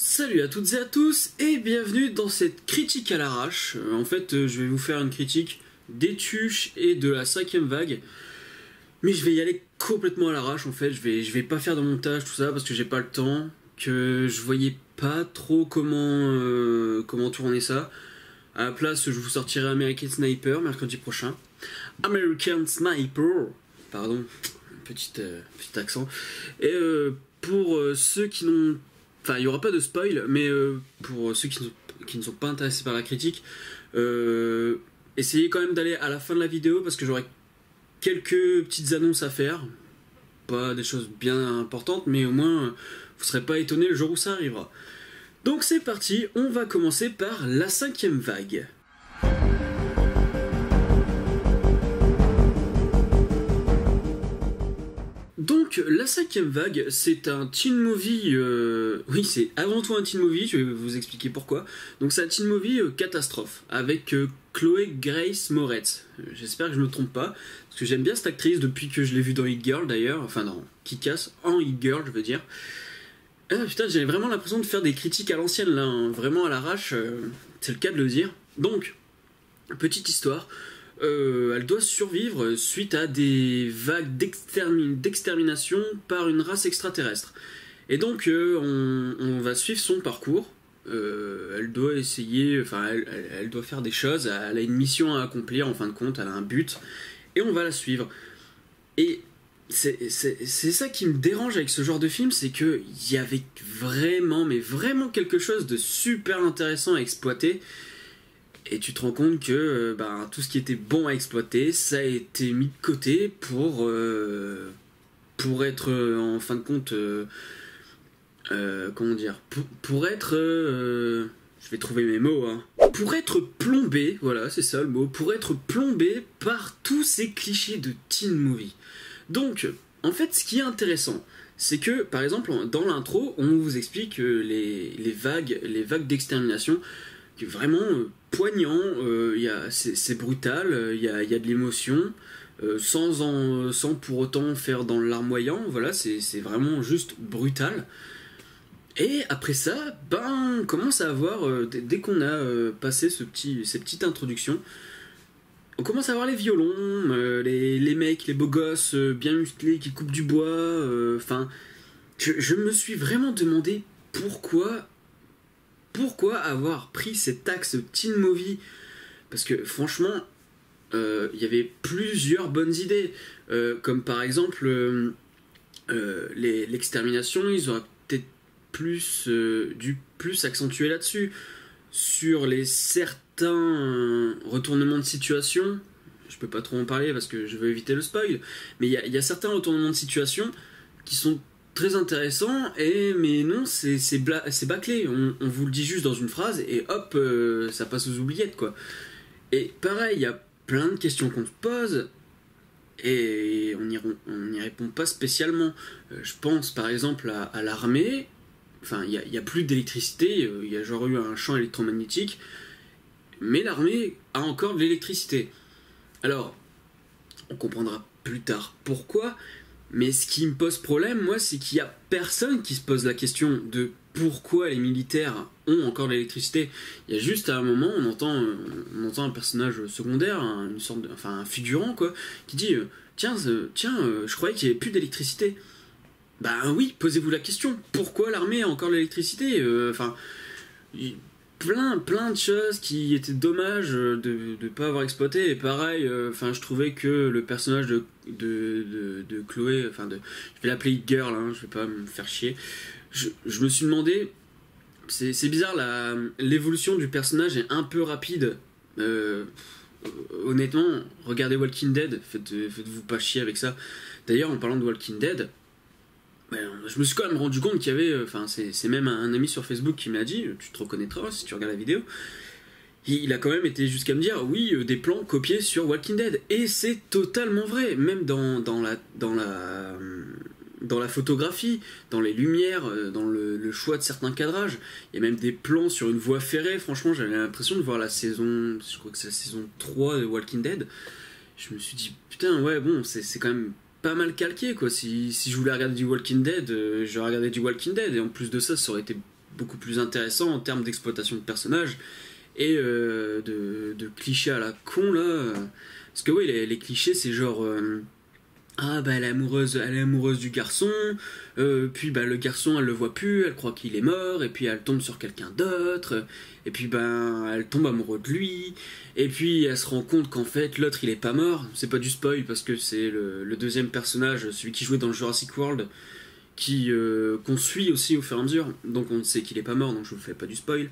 Salut à toutes et à tous et bienvenue dans cette critique à l'arrache. Je vais vous faire une critique des Tuches et de la 5ème vague. Mais je vais y aller complètement à l'arrache en fait. Je vais pas faire de montage tout ça parce que j'ai pas le temps, que je voyais pas trop comment tourner ça. À la place, je vous sortirai American Sniper mercredi prochain. American Sniper, pardon, petit accent. Et pour ceux qui n'ont... Enfin, il n'y aura pas de spoil, mais pour ceux qui ne sont pas intéressés par la critique, essayez quand même d'aller à la fin de la vidéo parce que j'aurai quelques petites annonces à faire. Pas des choses bien importantes, mais au moins vous ne serez pas étonnés le jour où ça arrivera. Donc c'est parti, on va commencer par la 5ème vague. Donc la 5ème vague, c'est un teen movie, oui c'est avant tout un teen movie, je vais vous expliquer pourquoi. Donc c'est un teen movie catastrophe, avec Chloé Grace Moretz. J'espère que je me trompe pas, parce que j'aime bien cette actrice depuis que je l'ai vue dans Hit Girl d'ailleurs, enfin dans Kick-Ass, en Hit Girl je veux dire. Ah putain, j'avais vraiment l'impression de faire des critiques à l'ancienne là, hein, vraiment à l'arrache, c'est le cas de le dire. Donc, petite histoire. Elle doit survivre suite à des vagues d'extermination par une race extraterrestre. Et donc on va suivre son parcours. Elle doit essayer, enfin elle doit faire des choses, elle a une mission à accomplir en fin de compte, elle a un but, et on va la suivre. Et c'est ça qui me dérange avec ce genre de film, c'est qu'il y avait vraiment, mais vraiment quelque chose de super intéressant à exploiter. Et tu te rends compte que tout ce qui était bon à exploiter, ça a été mis de côté pour être, en fin de compte, comment dire, pour être, je vais trouver mes mots, hein, pour être plombé, voilà, c'est ça le mot, pour être plombé par tous ces clichés de teen movie. Donc, en fait, ce qui est intéressant, c'est que, par exemple, dans l'intro, on vous explique les vagues d'extermination, vraiment poignant, c'est brutal, il y a de l'émotion, sans pour autant faire dans le larmoyant, voilà, c'est vraiment juste brutal. Et après ça, on commence à avoir, dès qu'on a passé cette petite introduction, on commence à avoir les violons, les mecs, les beaux gosses bien musclés qui coupent du bois, je me suis vraiment demandé pourquoi avoir pris cet axe teen movie, parce que franchement il y avait plusieurs bonnes idées, comme par exemple l'extermination, ils auraient peut-être dû plus accentuer là-dessus, sur les certains retournements de situation. Je peux pas trop en parler parce que je veux éviter le spoil, mais il y a certains retournements de situation qui sont très intéressant, mais non, c'est bâclé, on vous le dit juste dans une phrase et hop, ça passe aux oubliettes quoi. Et pareil, il y a plein de questions qu'on se pose et on n'y répond pas spécialement. Je pense par exemple à l'armée, enfin il y a plus d'électricité, il y a genre eu un champ électromagnétique, mais l'armée a encore de l'électricité. Alors, on comprendra plus tard pourquoi. Mais ce qui me pose problème, moi, c'est qu'il n'y a personne qui se pose la question de pourquoi les militaires ont encore de l'électricité. Il y a juste à un moment, on entend un personnage secondaire, un figurant, quoi, qui dit tiens, je croyais qu'il n'y avait plus d'électricité. Bah oui, posez-vous la question, pourquoi l'armée a encore de l'électricité ? Plein de choses qui étaient dommages de ne pas avoir exploité. Et pareil, je trouvais que le personnage de Chloé, je vais l'appeler Hit Girl, hein, je vais pas me faire chier, je me suis demandé, c'est bizarre, l'évolution du personnage est un peu rapide. Honnêtement, regardez Walking Dead, faites-vous pas chier avec ça. D'ailleurs, en parlant de Walking Dead, je me suis quand même rendu compte qu'il y avait, c'est même un ami sur Facebook qui me l'a dit, tu te reconnaîtras si tu regardes la vidéo, il a quand même été jusqu'à me dire oui, des plans copiés sur Walking Dead, et c'est totalement vrai, même dans la photographie, dans les lumières, dans le choix de certains cadrages. Il y a même des plans sur une voie ferrée. Franchement, j'avais l'impression de voir je crois que c'est la saison 3 de Walking Dead. Je me suis dit putain, ouais, bon, c'est quand même pas mal calqué quoi. Si je voulais regarder du Walking Dead, j'aurais regardé du Walking Dead, et en plus de ça, ça aurait été beaucoup plus intéressant en termes d'exploitation de personnages et de clichés à la con là. Parce que oui, les clichés c'est genre ah bah elle est amoureuse du garçon, puis bah le garçon elle le voit plus, elle croit qu'il est mort, et puis elle tombe sur quelqu'un d'autre, et puis ben elle tombe amoureuse de lui, et puis elle se rend compte qu'en fait l'autre il est pas mort. C'est pas du spoil parce que c'est le deuxième personnage, celui qui jouait dans le Jurassic World, qu'on suit aussi au fur et à mesure, donc on sait qu'il est pas mort, donc je vous fais pas du spoil.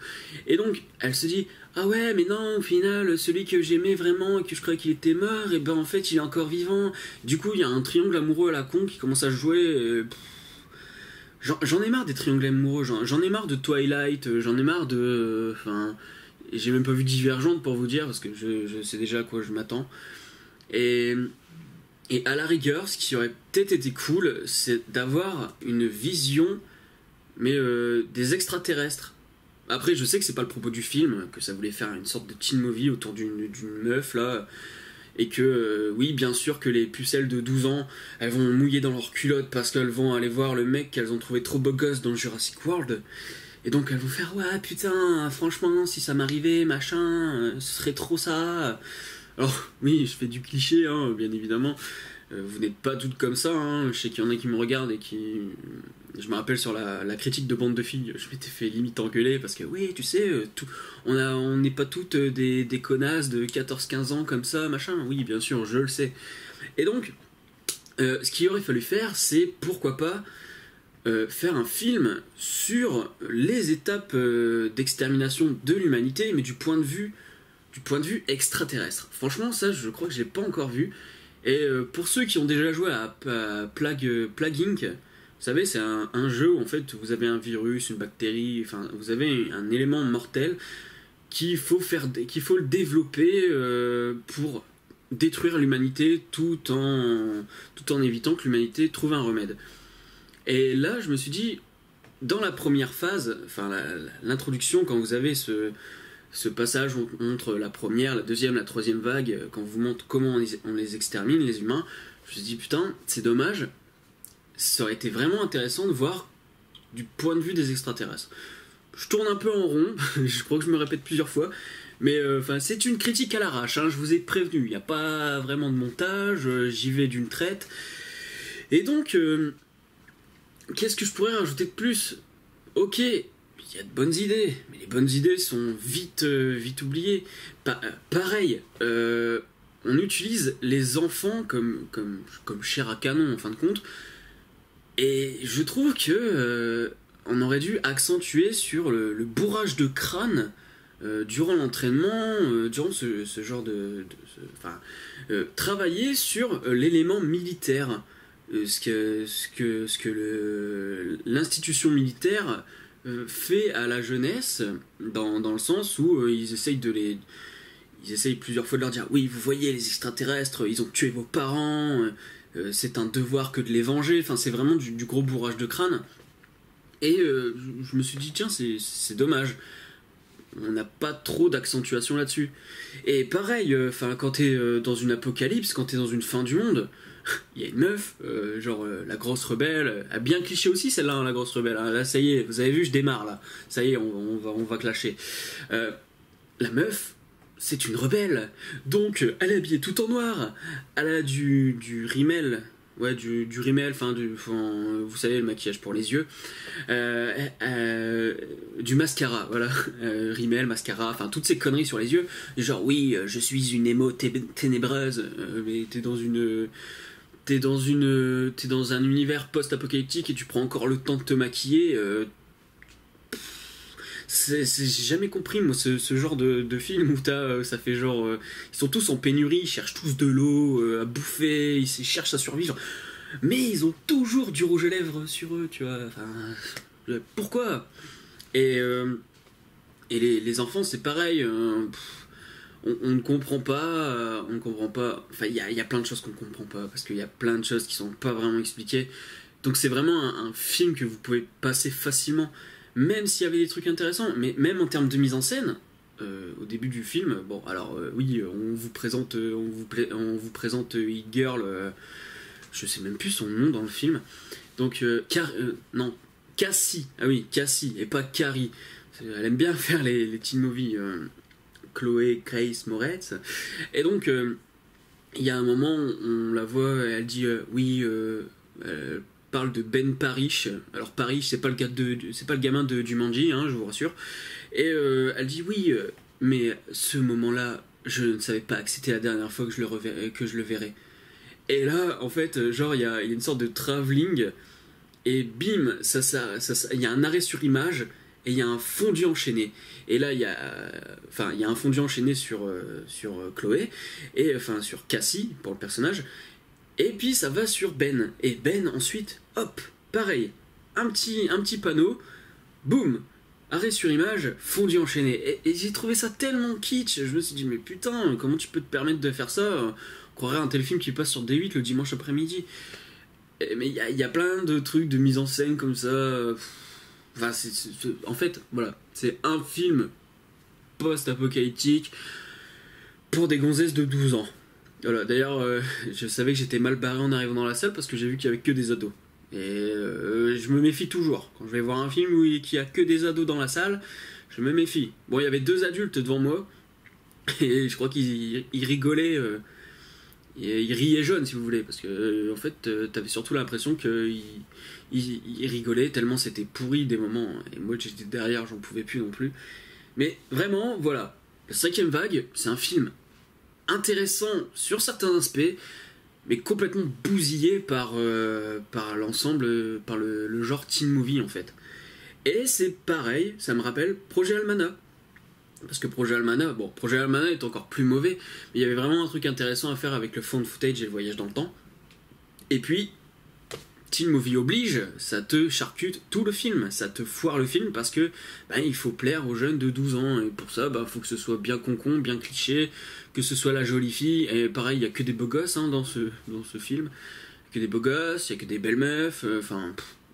Et donc elle se dit ah ouais mais non, au final celui que j'aimais vraiment et que je croyais qu'il était mort, et ben en fait il est encore vivant. Du coup il y a un triangle amoureux à la con qui commence à jouer. J'en ai marre des triangles amoureux, j'en ai marre de Twilight, j'en ai marre de... Enfin, j'ai même pas vu Divergente pour vous dire, parce que je sais déjà à quoi je m'attends. Et à la rigueur, ce qui aurait peut-être été cool, c'est d'avoir une vision, mais des extraterrestres. Après, je sais que c'est pas le propos du film, que ça voulait faire une sorte de teen movie autour d'une meuf, là, et que, oui, bien sûr que les pucelles de 12 ans, elles vont mouiller dans leurs culottes parce qu'elles vont aller voir le mec qu'elles ont trouvé trop beau gosse dans Jurassic World, et donc elles vont faire, ouais, putain, franchement, si ça m'arrivait, machin, ce serait trop ça... Alors, oui, je fais du cliché, hein, bien évidemment. Vous n'êtes pas toutes comme ça, hein. Je sais qu'il y en a qui me regardent et qui... Je me rappelle sur la critique de Bande de filles, je m'étais fait limite engueuler parce que, oui, tu sais, on n'est pas toutes des connasses de 14-15 ans comme ça, machin. Oui, bien sûr, je le sais. Et donc, ce qu'il aurait fallu faire, c'est, pourquoi pas, faire un film sur les étapes d'extermination de l'humanité, mais du point de vue extraterrestre. Franchement, ça, je crois que je l'ai pas encore vu. Et pour ceux qui ont déjà joué à Plague Inc., vous savez, c'est un jeu où en fait vous avez un virus, une bactérie, enfin vous avez un élément mortel qu'il faut le développer pour détruire l'humanité tout en évitant que l'humanité trouve un remède. Et là, je me suis dit, dans la première phase, enfin l'introduction, quand vous avez ce passage entre la première, la deuxième, la troisième vague, quand on vous montre comment on les extermine, les humains, je me suis dit, putain, c'est dommage, ça aurait été vraiment intéressant de voir du point de vue des extraterrestres. Je tourne un peu en rond, je crois que je me répète plusieurs fois, mais c'est une critique à l'arrache, hein, je vous ai prévenu, il n'y a pas vraiment de montage, j'y vais d'une traite. Et donc, qu'est-ce que je pourrais rajouter de plus ? Ok, il y a de bonnes idées, mais les bonnes idées sont vite oubliées. Pareil, on utilise les enfants comme chair à canon en fin de compte, et je trouve que on aurait dû accentuer sur le bourrage de crâne durant l'entraînement, durant ce genre travailler sur l'élément militaire, ce que l'institution militaire fait à la jeunesse, dans le sens où ils essayent plusieurs fois de leur dire, oui, vous voyez, les extraterrestres, ils ont tué vos parents, c'est un devoir que de les venger. Enfin, c'est vraiment du gros bourrage de crâne. Et je me suis dit, tiens, c'est dommage, on n'a pas trop d'accentuation là-dessus. Et pareil, quand t'es dans une apocalypse, quand t'es dans une fin du monde, il y a une meuf, la grosse rebelle, a bien cliché aussi celle-là, hein, la grosse rebelle, hein. Là ça y est, vous avez vu, je démarre là, ça y est, on va clasher. La meuf, c'est une rebelle, donc elle est habillée tout en noir, elle a du rimel, ouais, du rimel, vous savez, le maquillage pour les yeux, du mascara, voilà, rimel, mascara, enfin toutes ces conneries sur les yeux, genre oui, je suis une émo ténébreuse, mais t'es dans un univers post-apocalyptique et tu prends encore le temps de te maquiller. J'ai jamais compris, moi, ce genre de film où ça fait genre... ils sont tous en pénurie, ils cherchent tous de l'eau à bouffer, ils cherchent à survivre. Mais ils ont toujours du rouge à lèvres sur eux, tu vois. Enfin, pourquoi ? Et les enfants, c'est pareil. On ne comprend pas, enfin il y a plein de choses qu'on ne comprend pas, parce qu'il y a plein de choses qui sont pas vraiment expliquées, donc c'est vraiment un film que vous pouvez passer facilement, même s'il y avait des trucs intéressants, mais même en termes de mise en scène, au début du film, bon alors oui, on vous présente Hit Girl, je sais même plus son nom dans le film, donc non, Cassie, ah oui, Cassie, et pas Carrie. Elle aime bien faire les teen movies, Chloé Grace Moretz. Et donc, il y a un moment, on la voit, elle dit oui, elle parle de Ben Parish. Alors Parish, c'est pas c'est pas le gamin de Jumanji, hein, je vous rassure. Et elle dit oui, mais ce moment-là, je ne savais pas que c'était la dernière fois que je le verrais. Et là, en fait, genre, il y a une sorte de travelling, et bim, il y a un arrêt sur image, et il y a un fondu enchaîné. Et là, il y a un fondu enchaîné sur Chloé, et enfin sur Cassie, pour le personnage, et puis ça va sur Ben. Et Ben, ensuite, hop, pareil, un petit panneau, boum, arrêt sur image, fondu enchaîné. Et j'ai trouvé ça tellement kitsch, je me suis dit, mais putain, comment tu peux te permettre de faire ça? On croirait un tel film qui passe sur D8 le dimanche après-midi. Mais il y a plein de trucs de mise en scène comme ça. Enfin, en fait, voilà, c'est un film post-apocalyptique pour des gonzesses de 12 ans. Voilà, d'ailleurs, je savais que j'étais mal barré en arrivant dans la salle parce que j'ai vu qu'il y avait que des ados. Et je me méfie toujours. Quand je vais voir un film où il y a que des ados dans la salle, je me méfie. Bon, il y avait 2 adultes devant moi, et je crois qu'ils rigolaient. Il riait jaune, si vous voulez, parce que en fait, t'avais surtout l'impression qu'il rigolait tellement c'était pourri des moments. Et moi, j'étais derrière, j'en pouvais plus non plus. Mais vraiment, voilà, la 5ème vague, c'est un film intéressant sur certains aspects, mais complètement bousillé par l'ensemble, par le genre teen movie en fait. Et c'est pareil, ça me rappelle Projet Almana. Parce que Projet Almana est encore plus mauvais, mais il y avait vraiment un truc intéressant à faire avec le found footage et le voyage dans le temps. Et puis, teen movie oblige, ça te charcute tout le film, ça te foire le film parce que il faut plaire aux jeunes de 12 ans, et pour ça, faut que ce soit bien concon, bien cliché, que ce soit la jolie fille, et pareil, il n'y a que des beaux gosses dans ce film, que des beaux gosses, il n'y a que des belles meufs,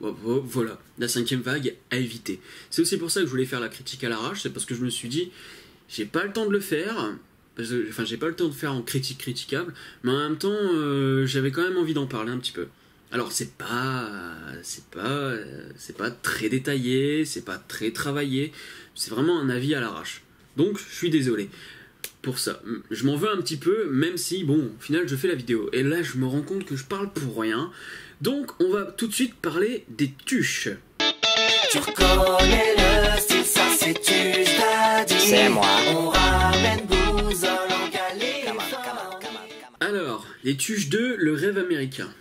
voilà, la 5ème vague à éviter. C'est aussi pour ça que je voulais faire la critique à l'arrache, c'est parce que je me suis dit, j'ai pas le temps de le faire, j'ai pas le temps de faire en critique critiquable, mais en même temps, j'avais quand même envie d'en parler un petit peu. Alors c'est pas très détaillé, c'est pas très travaillé, c'est vraiment un avis à l'arrache. Donc je suis désolé pour ça. Je m'en veux un petit peu, même si, bon, au final, je fais la vidéo. Et là, je me rends compte que je parle pour rien. Donc, on va tout de suite parler des tuches. Tu reconnais le style, ça c'est tuche, t'as dit. C'est moi. On ramène Bouzole en galère. Alors, les tuches 2, le rêve américain.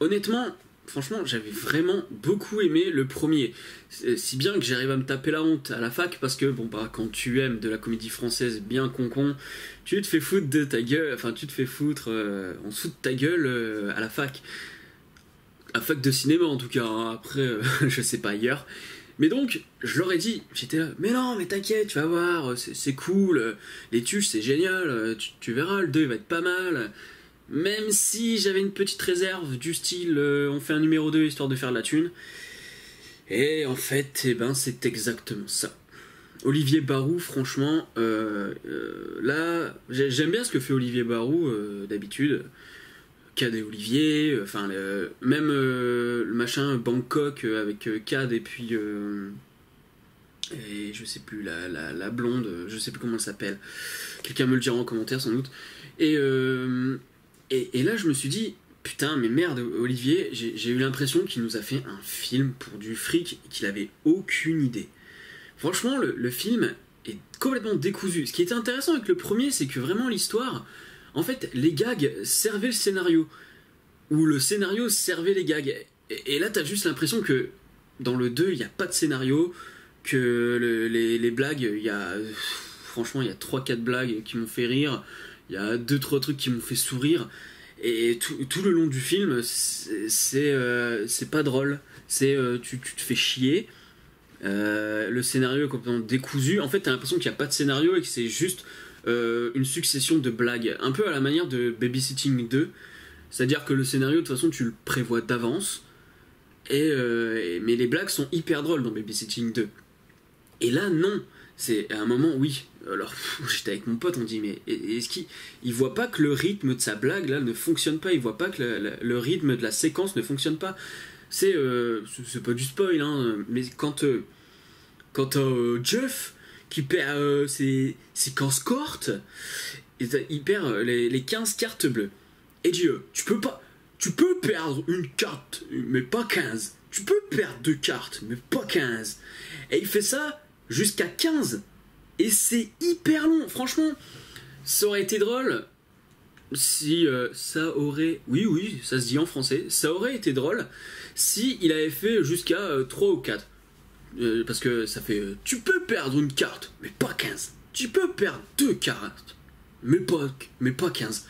Honnêtement, franchement, j'avais vraiment beaucoup aimé le premier. Si bien que j'arrive à me taper la honte à la fac, parce que, quand tu aimes de la comédie française bien concon, tu te fais foutre de ta gueule, enfin, tu te fais foutre en dessous de ta gueule à la fac. À fac de cinéma en tout cas, hein. Après, je sais pas ailleurs. Mais donc, je leur ai dit, j'étais là, mais non, mais t'inquiète, tu vas voir, c'est cool, les tuches c'est génial, tu verras, le 2 il va être pas mal. Même si j'avais une petite réserve du style on fait un numéro 2 histoire de faire de la thune. Et en fait, c'est exactement ça. Olivier Barou, franchement, là, j'aime bien ce que fait Olivier Barou d'habitude. Cad et Olivier, même le machin Bangkok avec Cad et puis et je sais plus la blonde, je sais plus comment elle s'appelle. Quelqu'un me le dira en commentaire sans doute. Et là je me suis dit putain mais merde Olivier, j'ai eu l'impression qu'il nous a fait un film pour du fric et qu'il avait aucune idée. Franchement le film est complètement décousu. Ce qui était intéressant avec le premier, c'est que vraiment l'histoire, en fait, les gags servaient le scénario, ou le scénario servait les gags. Et là, t'as juste l'impression que dans le 2, il n'y a pas de scénario, que les blagues, franchement, il y a 3-4 blagues qui m'ont fait rire, il y a 2-3 trucs qui m'ont fait sourire, et tout le long du film, c'est pas drôle. Tu te fais chier. Le scénario est complètement décousu. En fait, t'as l'impression qu'il n'y a pas de scénario et que c'est juste une succession de blagues, un peu à la manière de Babysitting 2, c'est-à-dire que le scénario de toute façon tu le prévois d'avance, mais les blagues sont hyper drôles dans Babysitting 2. Et là non, c'est à un moment oui, alors j'étais avec mon pote, on dit mais est-ce qu'il voit pas que le rythme de sa blague là ne fonctionne pas, il voit pas que le rythme de la séquence ne fonctionne pas. c'est pas du spoil, hein, mais quand Jeff qui perd ses 15 cartes, il perd les 15 cartes bleues. Et dit tu peux perdre une carte, mais pas 15. Tu peux perdre 2 cartes, mais pas 15. Et il fait ça jusqu'à 15. Et c'est hyper long. Franchement, ça aurait été drôle si ça aurait... Oui, ça se dit en français. Ça aurait été drôle si il avait fait jusqu'à 3 ou 4. Parce que ça fait... tu peux perdre une carte, mais pas 15. Tu peux perdre 2 cartes, mais pas 15.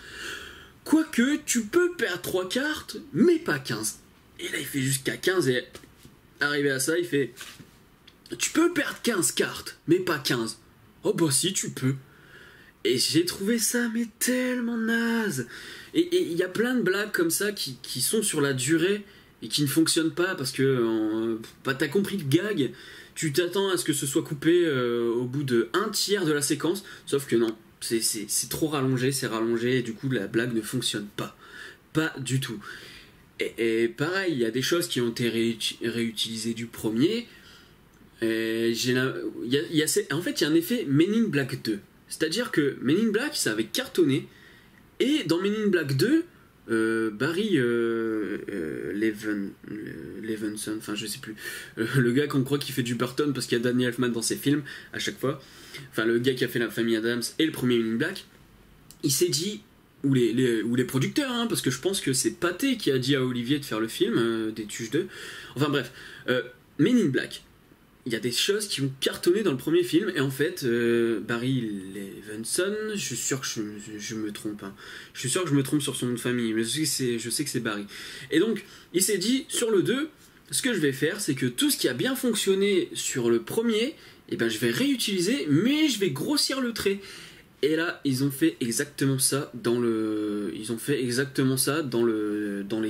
Quoique, tu peux perdre 3 cartes, mais pas 15. Et là, il fait jusqu'à 15 et... arrivé à ça, il fait... tu peux perdre 15 cartes, mais pas 15. Oh bah si, tu peux. Et j'ai trouvé ça, mais tellement naze. Et il y a plein de blagues comme ça qui sont sur la durée et qui ne fonctionnent pas parce que... t'as compris le gag. Tu t'attends à ce que ce soit coupé au bout de 1/3 de la séquence. Sauf que non. C'est trop rallongé, c'est rallongé, et du coup la blague ne fonctionne pas. Pas du tout. Et pareil, il y a des choses qui ont été réutilisées du premier. En fait, il y a un effet Men in Black 2. C'est-à-dire que Men in Black, ça avait cartonné, et dans Men in Black 2, Barry Levinson, enfin je sais plus, le gars qu'on croit qui fait du Burton parce qu'il y a Danny Elfman dans ses films à chaque fois, enfin le gars qui a fait La Famille Adams et le premier Men in Black, il s'est dit, ou les producteurs, hein, parce que je pense que c'est Pathé qui a dit à Olivier de faire le film des Tuches 2, enfin bref, Men in Black, il y a des choses qui ont cartonné dans le premier film, et en fait, Barry Levinson, je suis sûr que je me trompe, hein. Je suis sûr que je me trompe sur son nom de famille, mais je sais que c'est Barry. Et donc, il s'est dit, sur le 2, ce que je vais faire, c'est que tout ce qui a bien fonctionné sur le premier, eh ben, je vais réutiliser, mais je vais grossir le trait. Et là, ils ont fait exactement ça dans les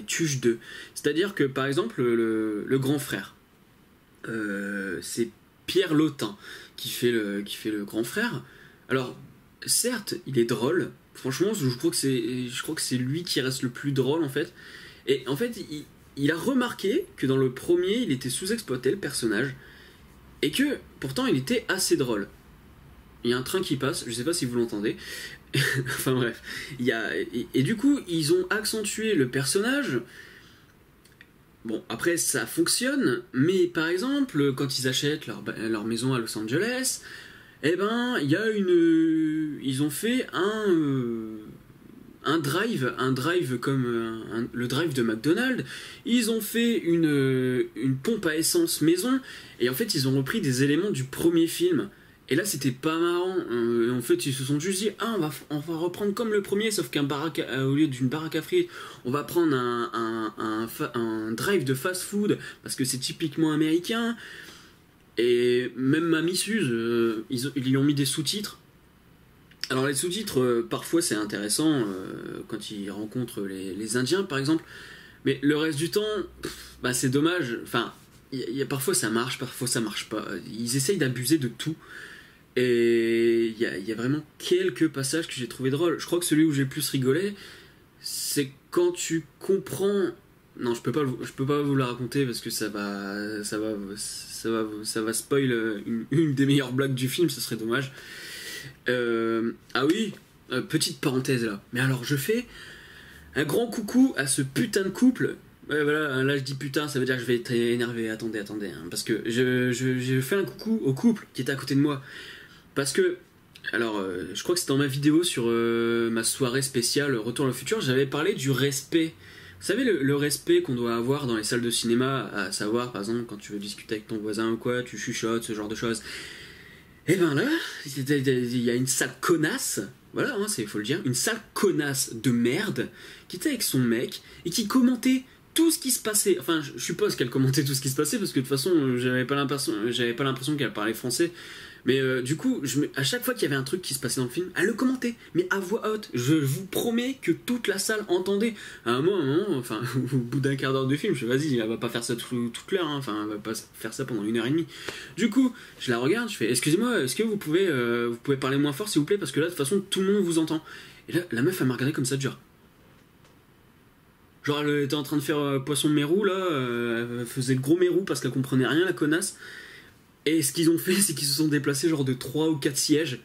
Tuches 2. C'est-à-dire que, par exemple, le grand frère, c'est Pierre Lotin qui fait le grand frère. Alors certes il est drôle, franchement je crois que c'est lui qui reste le plus drôle en fait. Et en fait il a remarqué que dans le premier il était sous-exploité, le personnage, et que pourtant il était assez drôle. Il y a un train qui passe, je sais pas si vous l'entendez. Enfin bref, et du coup ils ont accentué le personnage. Bon, après ça fonctionne, mais par exemple, quand ils achètent leur maison à Los Angeles, eh ben, ils ont fait un drive comme le drive de McDonald's. Ils ont fait une pompe à essence maison, et en fait ils ont repris des éléments du premier film. Et là c'était pas marrant. En fait ils se sont juste dit, on va reprendre comme le premier, sauf au lieu d'une baraque à frites, on va prendre un drive de fast food parce que c'est typiquement américain. Et même Mamie Suze, ils lui ont mis des sous-titres. Alors les sous-titres, parfois c'est intéressant quand ils rencontrent les Indiens par exemple, mais le reste du temps, c'est dommage. Enfin, parfois ça marche, parfois ça marche pas. Ils essayent d'abuser de tout. Et il y a vraiment quelques passages que j'ai trouvé drôles. Je crois que celui où j'ai le plus rigolé, c'est quand tu comprends... Non, je peux pas vous la raconter parce que ça va spoil une des meilleures blagues du film, ce serait dommage. Ah oui, petite parenthèse là. Mais alors je fais un grand coucou à ce putain de couple. Ouais, voilà, là je dis putain, ça veut dire que je vais être énervé. Attendez, hein, parce que je fais un coucou au couple qui était à côté de moi. Parce que, alors, je crois que c'était dans ma vidéo sur ma soirée spéciale Retour vers le futur, j'avais parlé du respect. Vous savez, le respect qu'on doit avoir dans les salles de cinéma, à savoir, par exemple, quand tu veux discuter avec ton voisin ou quoi, tu chuchotes, ce genre de choses. Et ben là, il y a une sale connasse, voilà, hein, il faut le dire, une sale connasse de merde, qui était avec son mec, et qui commentait tout ce qui se passait. Enfin, je suppose qu'elle commentait tout ce qui se passait, parce que de toute façon, j'avais pas l'impression qu'elle parlait français. Mais du coup, à chaque fois qu'il y avait un truc qui se passait dans le film, elle le commentait, mais à voix haute. Je vous promets que toute la salle entendait. À un moment, enfin, au bout d'un quart d'heure de film, je fais vas-y, elle va pas faire ça toute l'heure, hein. Enfin, elle va pas faire ça pendant 1h30. Du coup, je la regarde, je fais excusez-moi, est-ce que vous pouvez parler moins fort s'il vous plaît, parce que là, de toute façon, tout le monde vous entend. Et là, la meuf, elle m'a regardé comme ça, genre. Genre elle était en train de faire poisson de mérou là, elle faisait le gros mérou parce qu'elle comprenait rien la connasse. Et ce qu'ils ont fait c'est qu'ils se sont déplacés genre de 3 ou 4 sièges.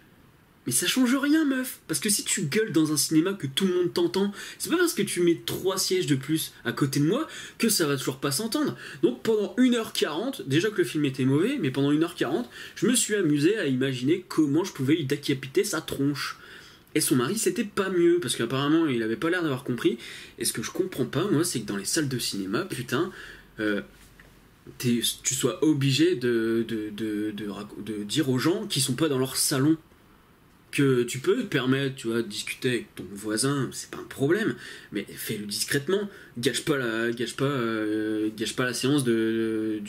Mais ça change rien meuf, parce que si tu gueules dans un cinéma que tout le monde t'entend, c'est pas parce que tu mets 3 sièges de plus à côté de moi que ça va toujours pas s'entendre. Donc pendant 1h40, déjà que le film était mauvais, mais pendant 1h40, je me suis amusé à imaginer comment je pouvais lui décapiter sa tronche. Et son mari, c'était pas mieux, parce qu'apparemment, il avait pas l'air d'avoir compris. Et ce que je comprends pas, moi, c'est que dans les salles de cinéma, putain, tu sois obligé de dire aux gens qui sont pas dans leur salon que tu peux te permettre, tu vois, de discuter avec ton voisin, c'est pas un problème, mais fais-le discrètement, gâche pas la séance des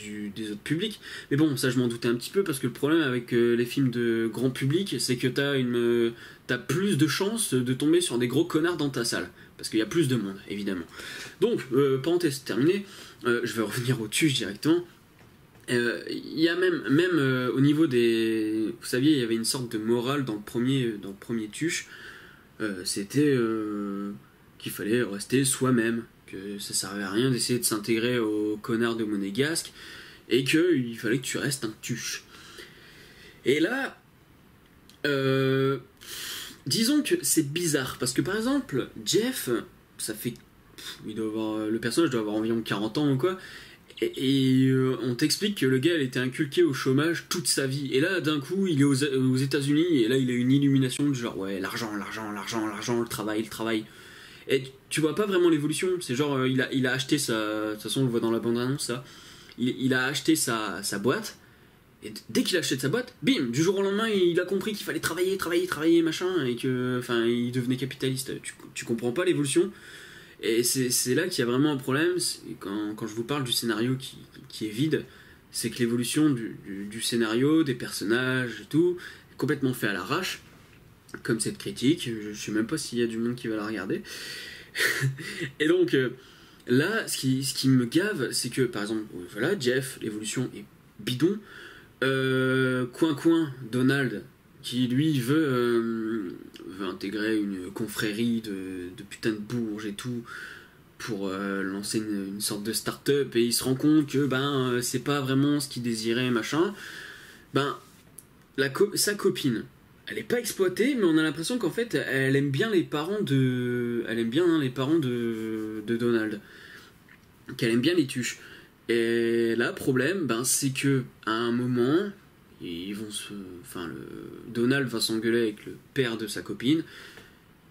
autres publics. Mais bon, ça je m'en doutais un petit peu, parce que le problème avec les films de grand public, c'est que t'as plus de chances de tomber sur des gros connards dans ta salle, parce qu'il y a plus de monde, évidemment. Donc, parenthèse terminée, je vais revenir au tuche directement. Il y a même au niveau des... Vous saviez, il y avait une sorte de morale dans le premier tuche. C'était qu'il fallait rester soi-même, que ça servait à rien d'essayer de s'intégrer aux connards de monégasque, et qu'il fallait que tu restes un tuche. Et là, disons que c'est bizarre, parce que par exemple, Jeff, ça fait... le personnage doit avoir environ 40 ans ou quoi, et on t'explique que le gars il était inculqué au chômage toute sa vie, et là d'un coup il est aux États-Unis, et là il a une illumination du genre ouais, l'argent, le travail, et tu vois pas vraiment l'évolution. C'est genre il a acheté sa... De toute façon on le voit dans la bande-annonce ça, il a acheté sa boîte, et dès qu'il a acheté sa boîte, bim, du jour au lendemain il a compris qu'il fallait travailler machin, et que enfin il devenait capitaliste. Tu comprends pas l'évolution. Et c'est là qu'il y a vraiment un problème. Quand je vous parle du scénario qui est vide, c'est que l'évolution du scénario, des personnages et tout, est complètement fait à l'arrache, comme cette critique. Je sais même pas s'il y a du monde qui va la regarder. Et donc là, ce qui me gave, c'est que par exemple, voilà, Jeff, l'évolution est bidon. Coin, Donald, qui lui veut intégrer une confrérie de putain de bourges et tout pour lancer une sorte de start-up, et il se rend compte que c'est pas vraiment ce qu'il désirait machin. Sa copine, elle est pas exploitée, mais on a l'impression qu'en fait elle aime bien les parents de Donald, qu'elle aime bien les tuches. Et là, problème, c'est que à un moment, Donald va s'engueuler avec le père de sa copine,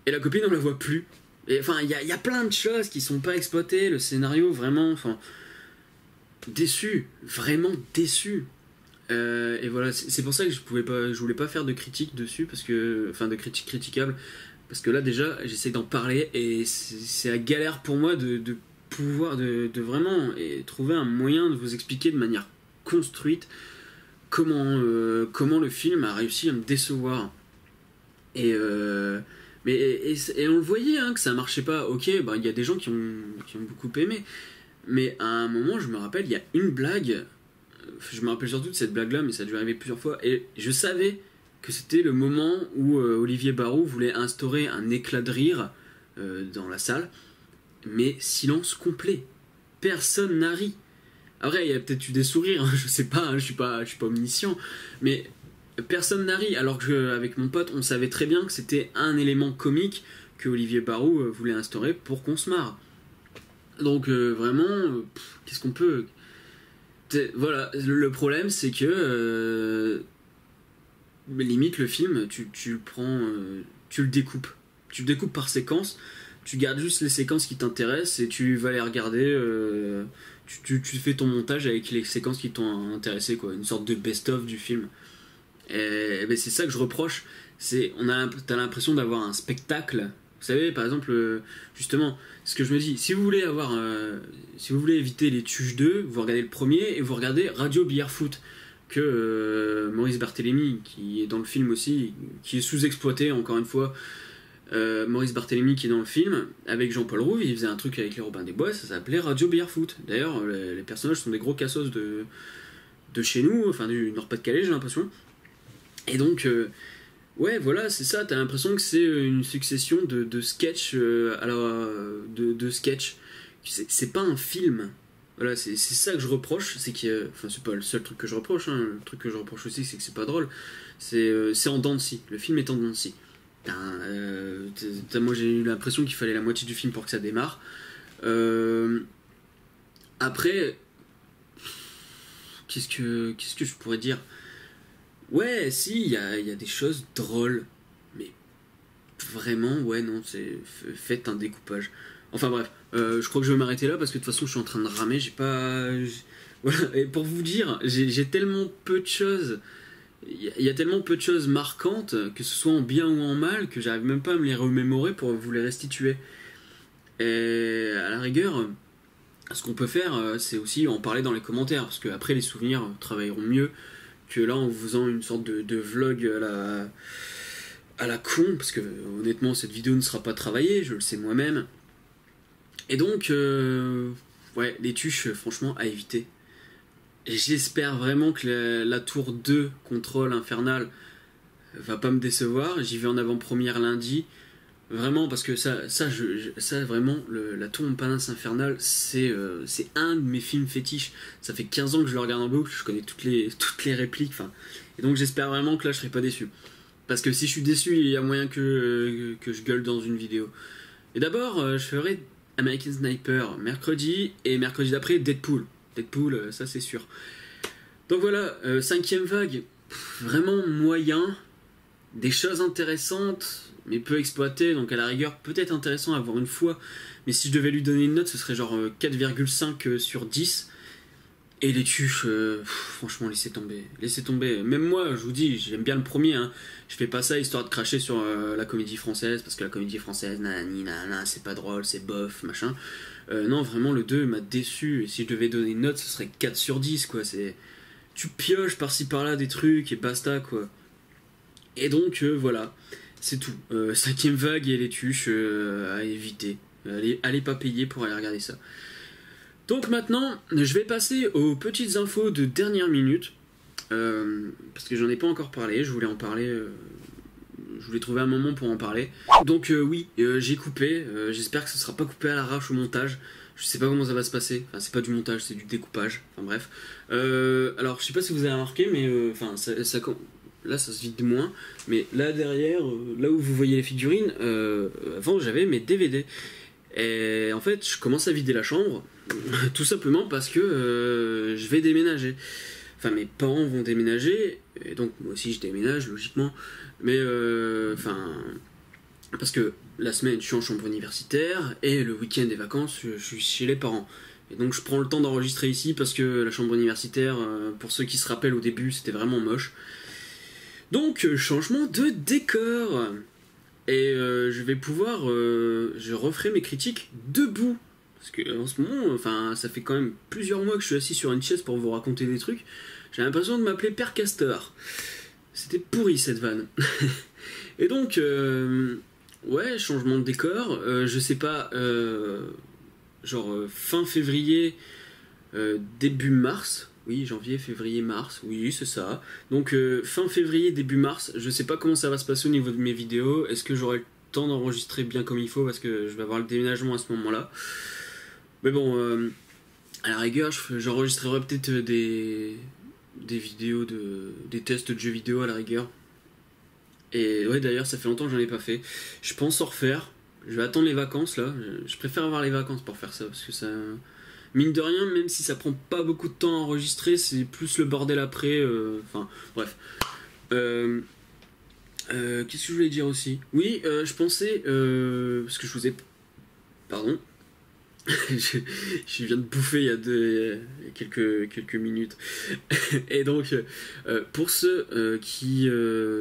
et la copine on la voit plus. Et enfin, il y a plein de choses qui sont pas exploitées. Le scénario, vraiment, déçu, vraiment déçu. Et voilà, c'est pour ça que je voulais pas faire de critique dessus, parce que, enfin, de critique critiquable, parce que là déjà, j'essaie d'en parler, et c'est la galère pour moi de pouvoir de vraiment trouver un moyen de vous expliquer de manière construite comment le film a réussi à me décevoir. Et on le voyait que ça marchait pas. Ok, il y a des gens qui ont beaucoup aimé, mais à un moment, je me rappelle, il y a une blague, je me rappelle surtout de cette blague là, mais ça a dû arriver plusieurs fois, et je savais que c'était le moment où Olivier Barrault voulait instaurer un éclat de rire dans la salle, mais silence complet, personne n'a ri. Après, il y a peut-être eu des sourires, je sais pas, je suis pas omniscient, mais personne n'a ri, alors qu'avec mon pote, on savait très bien que c'était un élément comique que Olivier Barrault voulait instaurer pour qu'on se marre. Donc vraiment, qu'est-ce qu'on peut... Voilà, le problème c'est que limite le film, tu le prends, tu le découpes par séquences, tu gardes juste les séquences qui t'intéressent et tu vas les regarder, tu fais ton montage avec les séquences qui t'ont intéressé, quoi, une sorte de best-of du film. Et c'est ça que je reproche, t'as l'impression d'avoir un spectacle. Vous savez, par exemple, justement, ce que je me dis, si vous voulez éviter les Tuches 2, vous regardez le premier et vous regardez Radio Billard Foot, que Maurice Barthélémy, qui est dans le film aussi, qui est sous-exploité encore une fois. Maurice Barthélémy qui est dans le film avec Jean-Paul Rouve, il faisait un truc avec les Robins des Bois, ça s'appelait Radio Billard Foot. D'ailleurs, les personnages sont des gros cassos de chez nous, enfin du Nord-Pas-de-Calais, j'ai l'impression. Et donc, ouais, voilà, c'est ça, t'as l'impression que c'est une succession de sketchs, de sketchs c'est pas un film. Voilà, c'est ça que je reproche, c'est que, enfin c'est pas le seul truc que je reproche, hein. Le truc que je reproche aussi c'est que c'est pas drôle, c'est en dents de scie, le film est en dents de scie. Moi j'ai eu l'impression qu'il fallait la moitié du film pour que ça démarre. Après, qu'est-ce que je pourrais dire? Ouais, si, il y a des choses drôles, mais vraiment, ouais, non, faites un découpage. Enfin bref, je crois que je vais m'arrêter là parce que de toute façon je suis en train de ramer, voilà, et pour vous dire, j'ai tellement peu de choses, il y a tellement peu de choses marquantes, que ce soit en bien ou en mal, que j'arrive même pas à me les remémorer pour vous les restituer. Et à la rigueur, ce qu'on peut faire, c'est aussi en parler dans les commentaires, parce que après les souvenirs travailleront mieux que là en vous faisant une sorte de vlog à la con, parce que honnêtement cette vidéo ne sera pas travaillée, je le sais moi-même. Et donc, ouais, les tuches, franchement, à éviter. Et j'espère vraiment que la tour 2 contrôle infernal va pas me décevoir. J'y vais en avant-première lundi. Vraiment, parce que ça vraiment, la tour Montparnasse infernale, c'est un de mes films fétiches. Ça fait 15 ans que je le regarde en boucle, je connais toutes les répliques. Et donc j'espère vraiment que là je serai pas déçu. Parce que si je suis déçu, il y a moyen que je gueule dans une vidéo. Et d'abord, je ferai American Sniper mercredi, et mercredi d'après Deadpool, ça c'est sûr. Donc voilà, 5ème vague, vraiment moyen, des choses intéressantes mais peu exploitées, donc à la rigueur peut-être intéressant à voir une fois, mais si je devais lui donner une note ce serait genre 4,5 sur 10. Et les tuches, franchement laissez tomber, même moi je vous dis j'aime bien le premier, hein. Je fais pas ça histoire de cracher sur la comédie française, parce que la comédie française, c'est pas drôle, c'est bof, machin. Non, vraiment, le 2 m'a déçu, et si je devais donner une note, ce serait 4 sur 10, quoi. Tu pioches par-ci par-là des trucs, et basta, quoi. Et donc, voilà, c'est tout. 5ème vague et les tuches à éviter. Allez pas payer pour aller regarder ça. Donc maintenant, je vais passer aux petites infos de dernière minute. Parce que j'en ai pas encore parlé, je voulais en parler, je voulais trouver un moment pour en parler. Donc oui, j'ai coupé, j'espère que ce sera pas coupé à l'arrache au montage. Je sais pas comment ça va se passer, enfin c'est pas du montage, c'est du découpage, enfin bref. Alors je sais pas si vous avez remarqué, mais là ça se vide moins, mais là derrière, là où vous voyez les figurines, avant j'avais mes DVD. Et en fait je commence à vider la chambre, tout simplement parce que je vais déménager. Enfin, mes parents vont déménager, et donc moi aussi je déménage, logiquement. Mais, parce que la semaine, je suis en chambre universitaire, et le week-end des vacances, je suis chez les parents. Et donc je prends le temps d'enregistrer ici, parce que la chambre universitaire, pour ceux qui se rappellent au début, c'était vraiment moche. Donc, changement de décor. Et je vais pouvoir... je referai mes critiques debout. Parce que en ce moment, ça fait quand même plusieurs mois que je suis assis sur une chaise pour vous raconter des trucs. J'ai l'impression de m'appeler Père Castor. C'était pourri cette vanne. Et donc, ouais, changement de décor. Je sais pas, fin février, début mars. Oui, janvier, février, mars. Oui, c'est ça. Donc, fin février, début mars. Je sais pas comment ça va se passer au niveau de mes vidéos. Est-ce que j'aurai le temps d'enregistrer bien comme il faut, parce que je vais avoir le déménagement à ce moment-là. Mais bon, à la rigueur, j'enregistrerai peut-être des vidéos, des tests de jeux vidéo à la rigueur. Et ouais, d'ailleurs, ça fait longtemps que j'en ai pas fait. Je pense en refaire. Je vais attendre les vacances, là. Je préfère avoir les vacances pour faire ça, parce que ça... Mine de rien, même si ça prend pas beaucoup de temps à enregistrer, c'est plus le bordel après. Enfin, bref. Qu'est-ce que je voulais dire aussi? Oui, je pensais... parce que je vous ai... Pardon. je viens de bouffer il y a quelques minutes. Et donc, pour ceux qui...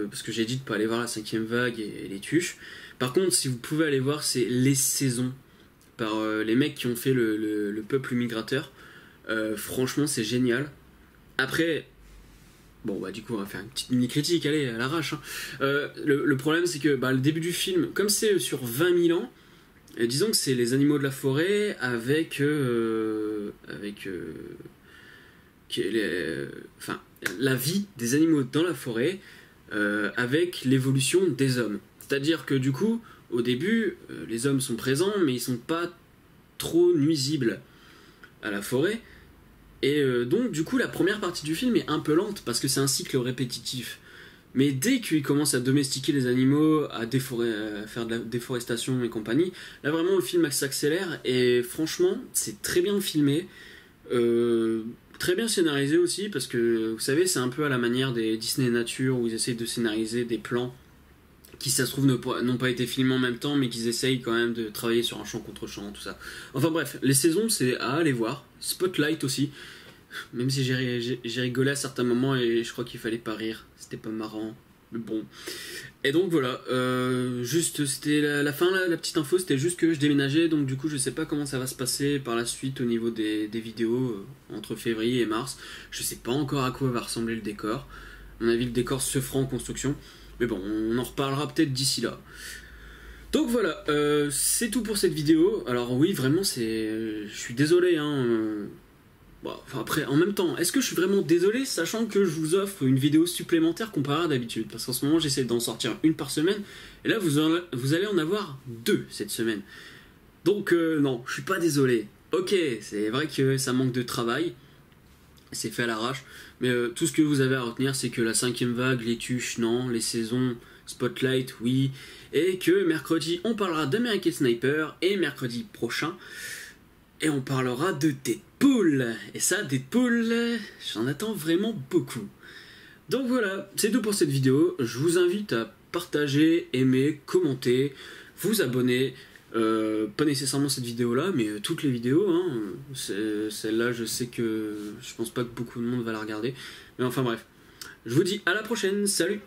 parce que j'ai dit de pas aller voir la 5ème vague et les tuches. Par contre, si vous pouvez aller voir, c'est Les Saisons, par les mecs qui ont fait le Peuple Migrateur. Franchement, c'est génial. Après... Bon, bah du coup, on va faire une petite mini-critique, allez, à l'arrache. Hein. Le problème, c'est que le début du film, comme c'est sur 20 000 ans, disons que c'est les animaux de la forêt avec la vie des animaux dans la forêt avec l'évolution des hommes. C'est-à-dire que du coup, au début, les hommes sont présents, mais ils sont pas trop nuisible à la forêt. Et donc du coup la première partie du film est un peu lente parce que c'est un cycle répétitif. Mais dès qu'il commence à domestiquer les animaux, à faire de la déforestation et compagnie, là vraiment le film s'accélère et franchement c'est très bien filmé, très bien scénarisé aussi parce que vous savez c'est un peu à la manière des Disney Nature où ils essayent de scénariser des plans qui ça se trouve n'ont pas été filmés en même temps mais qu'ils essayent quand même de travailler sur un champ contre champ, tout ça. Enfin bref, les saisons c'est à aller voir, Spotlight aussi. Même si j'ai rigolé à certains moments et je crois qu'il fallait pas rire, c'était pas marrant, mais bon. Et donc voilà, juste c'était la fin, la petite info, c'était juste que je déménageais, donc du coup je sais pas comment ça va se passer par la suite au niveau des vidéos entre février et mars. Je sais pas encore à quoi va ressembler le décor. À mon avis le décor se fera en construction, mais bon, on en reparlera peut-être d'ici là. Donc voilà, c'est tout pour cette vidéo. Alors oui, vraiment, je suis désolé, hein. Bon, enfin après, en même temps, est-ce que je suis vraiment désolé, sachant que je vous offre une vidéo supplémentaire comparée à d'habitude? Parce qu'en ce moment, j'essaie d'en sortir une par semaine, et là, vous allez en avoir 2 cette semaine. Donc non, je suis pas désolé. Ok, c'est vrai que ça manque de travail, c'est fait à l'arrache, mais tout ce que vous avez à retenir, c'est que la 5ème vague, les tuches, non, les saisons, Spotlight, oui, et que mercredi, on parlera d'American Sniper, et mercredi prochain, et on parlera de Deadpool. Et ça, Deadpool, j'en attends vraiment beaucoup. Donc voilà, c'est tout pour cette vidéo. Je vous invite à partager, aimer, commenter, vous abonner. Pas nécessairement cette vidéo-là, mais toutes les vidéos. Hein. Celle-là, je sais que je pense pas que beaucoup de monde va la regarder. Mais enfin bref. Je vous dis à la prochaine. Salut!